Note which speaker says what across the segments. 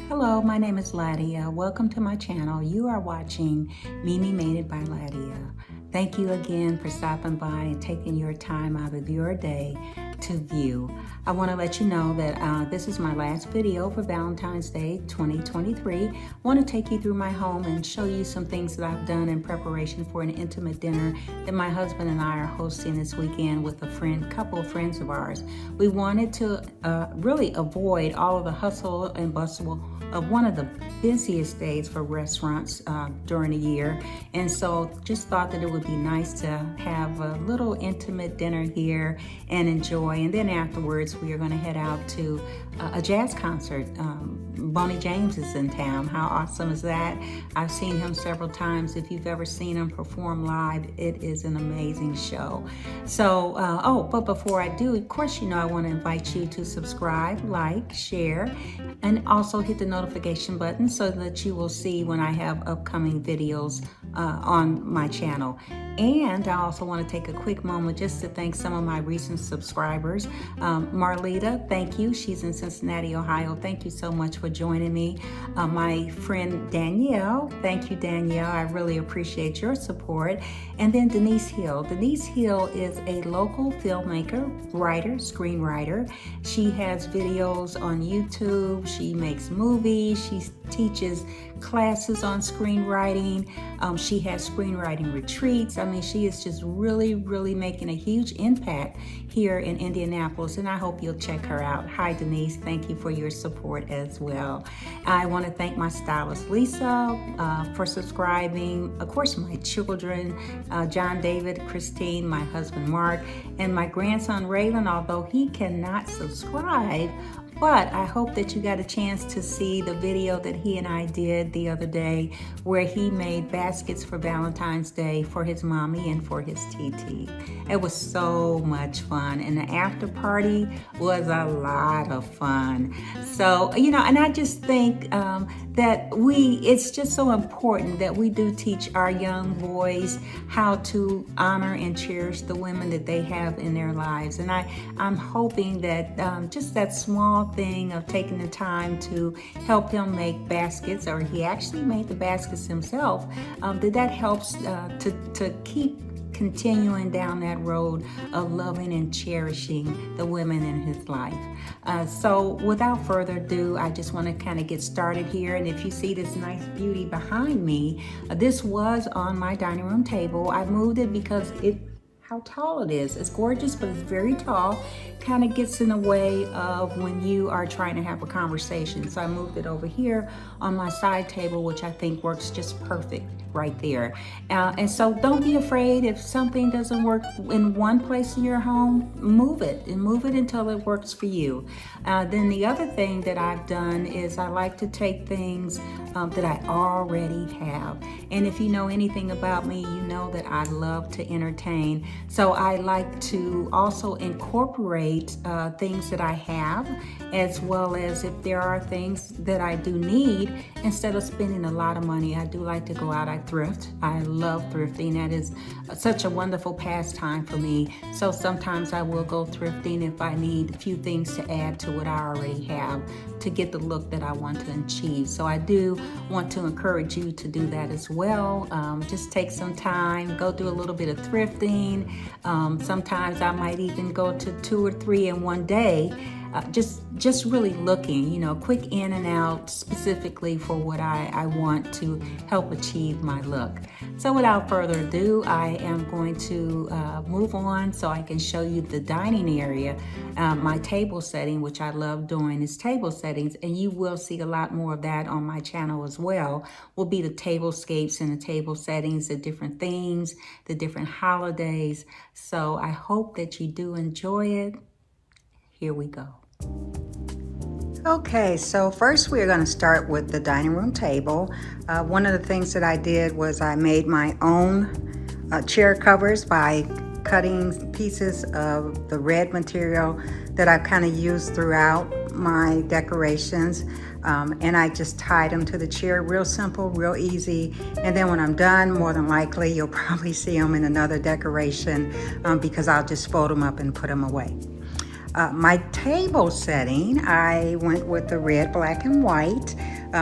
Speaker 1: Hello, my name is Ladia. Welcome to my channel. You are watching Mimi Made It by Ladia. Thank you again for stopping by and taking your time out of your day to view. I want to let you know that this is my last video for Valentine's Day 2023. I want to take you through my home and show you some things that I've done in preparation for an intimate dinner that my husband and I are hosting this weekend with a couple of friends of ours. We wanted to really avoid all of the hustle and bustle of one of the busiest days for restaurants during the year, and so just thought that it would be nice to have a little intimate dinner here and enjoy. And then afterwards we are going to head out to a jazz concert. Bonnie James is in town. How awesome is that? I've seen him several times. If you've ever seen him perform live, it is an amazing show. So but before I do, of course, I want to invite you to subscribe, like, share, and also hit the notification button so that you will see when I have upcoming videos on my channel. And I also want to take a quick moment just to thank some of my recent subscribers. Marlita, thank you. She's in Cincinnati, Ohio. Thank you so much for joining me. My friend Danielle, thank you, Danielle. I really appreciate your support. And then Denise Hill. Denise Hill is a local filmmaker, writer, screenwriter. She has videos on YouTube. She makes movies. She teaches classes on screenwriting. She has screenwriting retreats. I mean, she is just really making a huge impact here in Indianapolis, and I hope you'll check her out. Hi, Denise. Thank you for your support as well. I want to thank my stylist, Lisa, for subscribing. Of course, my children, John David, Christine, my husband, Mark, and my grandson, Raylan, although he cannot subscribe. But I hope that you got a chance to see the video that he and I did the other day where he made baskets for Valentine's Day for his mommy and for his TT. It was so much fun, and the after party was a lot of fun. So, and I just think that it's just so important that we do teach our young boys how to honor and cherish the women that they have in their lives. And I'm hoping that just that small thing of taking the time to help him make baskets, or he actually made the baskets himself, that helps to keep continuing down that road of loving and cherishing the women in his life. So without further ado, I just want to kind of get started here. And if you see this nice beauty behind me, this was on my dining room table. I moved it because how tall it is. It's gorgeous, but it's very tall. Kind of gets in the way of when you are trying to have a conversation. So I moved it over here on my side table, which I think works just perfect right there. And so don't be afraid if something doesn't work in one place in your home. Move it until it works for you. Then the other thing that I've done is I like to take things that I already have. And if you know anything about me, you know that I love to entertain. So I like to also incorporate things that I have, as well as if there are things that I do need. Instead of spending a lot of money, I do like to go out. I thrift. I love thrifting. That is such a wonderful pastime for me. So sometimes I will go thrifting if I need a few things to add to what I already have to get the look that I want to achieve. So I do want to encourage you to do that as well. Just take some time, go do a little bit of thrifting. Sometimes I might even go to 2 or 3 in one day. Just really looking, quick in and out specifically for what I want to help achieve my look. So without further ado, I am going to move on so I can show you the dining area. My table setting, which I love doing, is table settings, and you will see a lot more of that on my channel as well. Will be the tablescapes and the table settings, the different themes, the different holidays. So I hope that you do enjoy it. Here we go. Okay, so first we're going to start with the dining room table. One of the things that I did was I made my own chair covers by cutting pieces of the red material that I've kind of used throughout my decorations. And I just tied them to the chair, real simple, real easy. And then when I'm done, more than likely, you'll probably see them in another decoration because I'll just fold them up and put them away. My table setting, I went with the red, black, and white.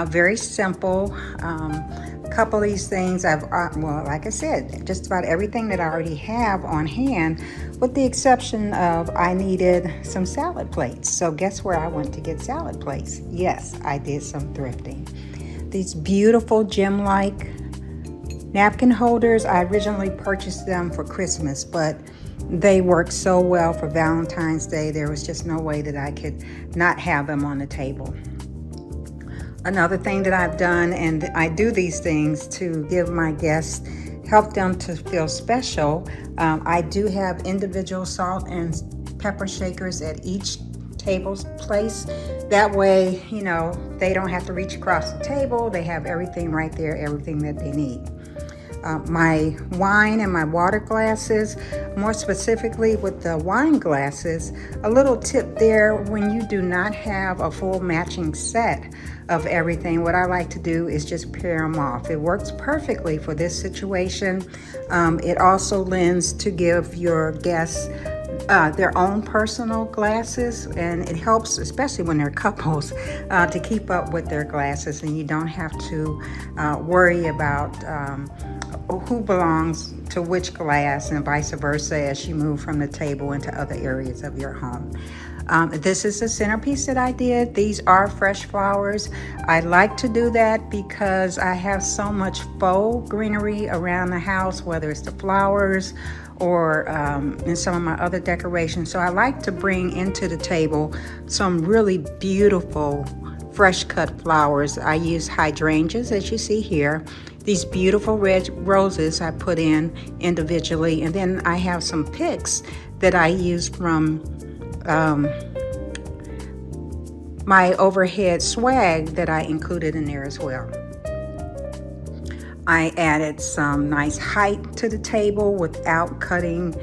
Speaker 1: Very simple. A couple of these things well, like I said, just about everything that I already have on hand, with the exception of I needed some salad plates. So guess where I went to get salad plates? Yes, I did some thrifting. These beautiful gem-like napkin holders, I originally purchased them for Christmas, but they worked so well for Valentine's Day. There was just no way that I could not have them on the table. Another thing that I've done, and I do these things to give my guests, help them to feel special. I do have individual salt and pepper shakers at each table's place. That way, you know, they don't have to reach across the table. They have everything right there, everything that they need. My wine and my water glasses, more specifically with the wine glasses, a little tip there: when you do not have a full matching set of everything, what I like to do is just pair them off. It works perfectly for this situation. It also lends to give your guests their own personal glasses, and it helps, especially when they're couples, to keep up with their glasses, and you don't have to worry about who belongs to which glass and vice versa as you move from the table into other areas of your home. This is the centerpiece that I did. These are fresh flowers. I like to do that because I have so much faux greenery around the house, whether it's the flowers or in some of my other decorations. So I like to bring into the table some really beautiful fresh cut flowers. I use hydrangeas, as you see here. These beautiful red roses I put in individually, and then I have some picks that I use from my overhead swag that I included in there as well. I added some nice height to the table without cutting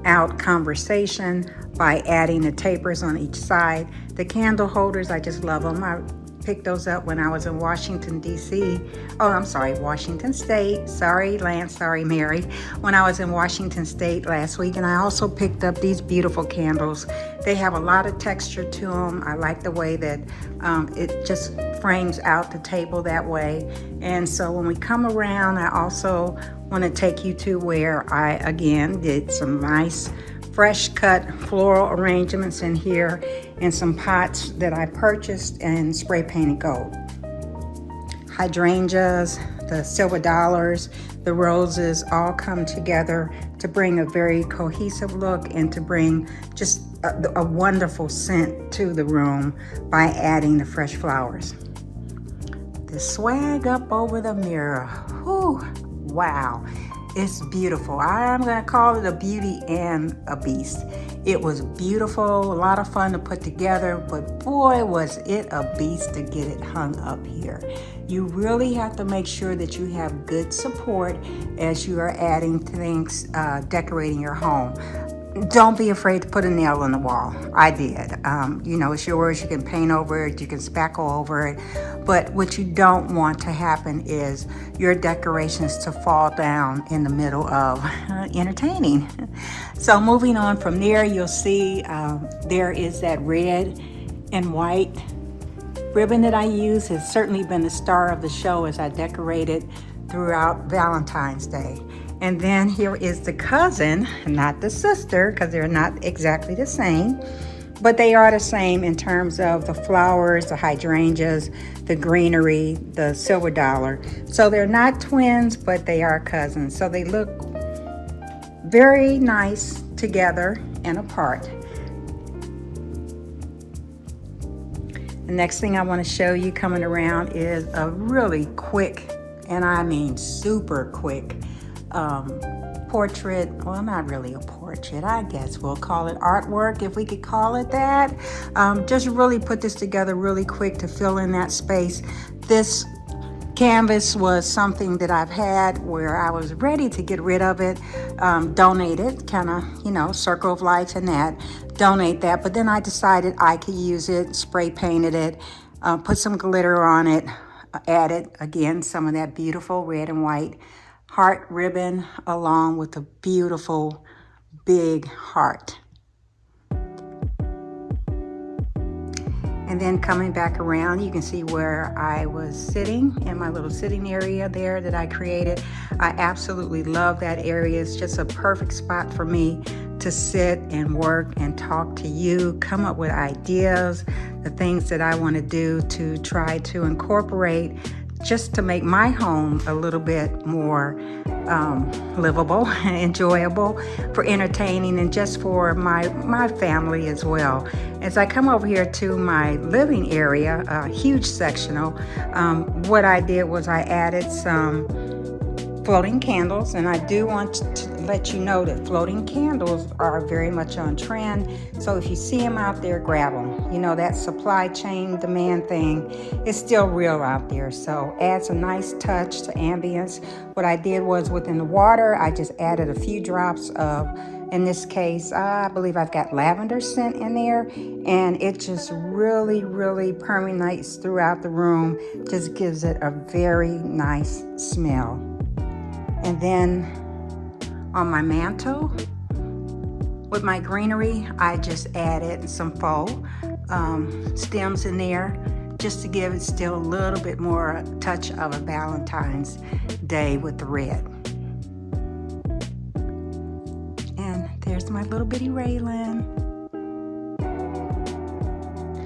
Speaker 1: out conversation by adding the tapers on each side. The candle holders, I just love them. I picked those up when I was in Washington, D.C. Oh, I'm sorry, Washington State. Sorry, Lance. Sorry, Mary. When I was in Washington State last week. And I also picked up these beautiful candles. They have a lot of texture to them. I like the way that it just frames out the table that way. And so when we come around, I also want to take you to where I, again, did some nice fresh cut floral arrangements in here, and some pots that I purchased and spray painted gold. Hydrangeas, the silver dollars, the roses all come together to bring a very cohesive look and to bring just a wonderful scent to the room by adding the fresh flowers. The swag up over the mirror. Whew, wow. It's beautiful. I'm going to call it a beauty and a beast. It was beautiful, a lot of fun to put together, but boy, was it a beast to get it hung up here. You really have to make sure that you have good support as you are adding things, decorating your home. Don't be afraid to put a nail in the wall. I did. You know, it's yours. You can paint over it. You can spackle over it. But what you don't want to happen is your decorations to fall down in the middle of entertaining. So moving on from there, you'll see there is that red and white ribbon that I use. Has certainly been the star of the show as I decorated throughout Valentine's Day. And then here is the cousin, not the sister, because they're not exactly the same, but they are the same in terms of the flowers, the hydrangeas, the greenery, the silver dollar. So they're not twins, but they are cousins. So they look very nice together and apart. The next thing I want to show you coming around is a really quick, and I mean super quick, portrait. Well, not really a portrait, I guess we'll call it artwork, if we could call it that. Just really put this together really quick to fill in that space. This canvas was something that I've had where I was ready to get rid of it, donate it, kind of, you know, circle of life and that, donate that. But then I decided I could use it, spray painted it, put some glitter on it, added again some of that beautiful red and white heart ribbon along with a beautiful big heart. And And then coming back around, you can see where I was sitting in my little sitting area there that I created. I absolutely love that area. It's just a perfect spot for me to sit and work and talk to you, come up with ideas, the things that I want to do to try to incorporate just to make my home a little bit more livable, enjoyable, for entertaining, and just for my family as well. As I come over here to my living area, a huge sectional, what I did was I added some floating candles, and I do want to let you know that floating candles are very much on trend. So if you see them out there, grab them. You know, that supply chain demand thing is still real out there. So adds a nice touch to ambience. What I did was within the water, I just added a few drops of, in this case, I believe I've got lavender scent in there, and it just really permeates throughout the room. Just gives it a very nice smell. And then on my mantle, with my greenery, I just added some faux stems in there just to give it still a little bit more touch of a Valentine's Day with the red. And there's my little bitty railing.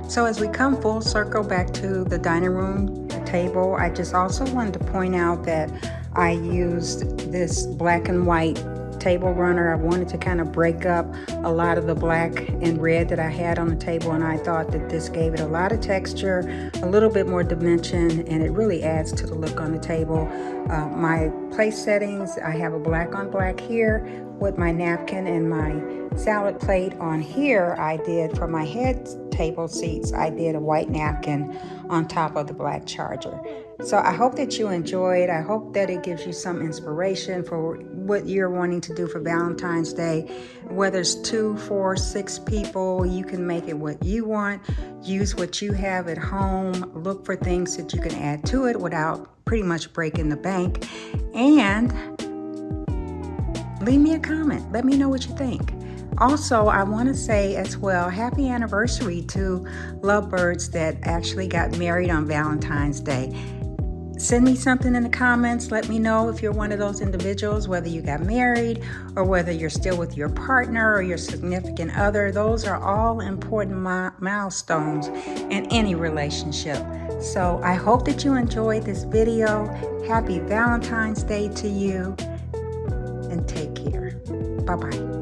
Speaker 1: So as we come full circle back to the dining room table, I just also wanted to point out that I used this black and white table runner. I wanted to kind of break up a lot of the black and red that I had on the table, and I thought that this gave it a lot of texture, a little bit more dimension, and it really adds to the look on the table. My place settings, I have a black on black here with my napkin, and my salad plate on here I did for my head table seats, I did a white napkin on top of the black charger. So I hope that you enjoy it. I hope that it gives you some inspiration for what you're wanting to do for Valentine's Day. Whether it's 2, 4, 6 people, you can make it what you want. Use what you have at home. Look for things that you can add to it without pretty much breaking the bank. And leave me a comment. Let me know what you think. Also, I want to say as well, happy anniversary to lovebirds that actually got married on Valentine's Day. Send me something in the comments. Let me know if you're one of those individuals, whether you got married or whether you're still with your partner or your significant other. Those are all important milestones in any relationship. So I hope that you enjoyed this video. Happy Valentine's Day to you, and take care. Bye-bye.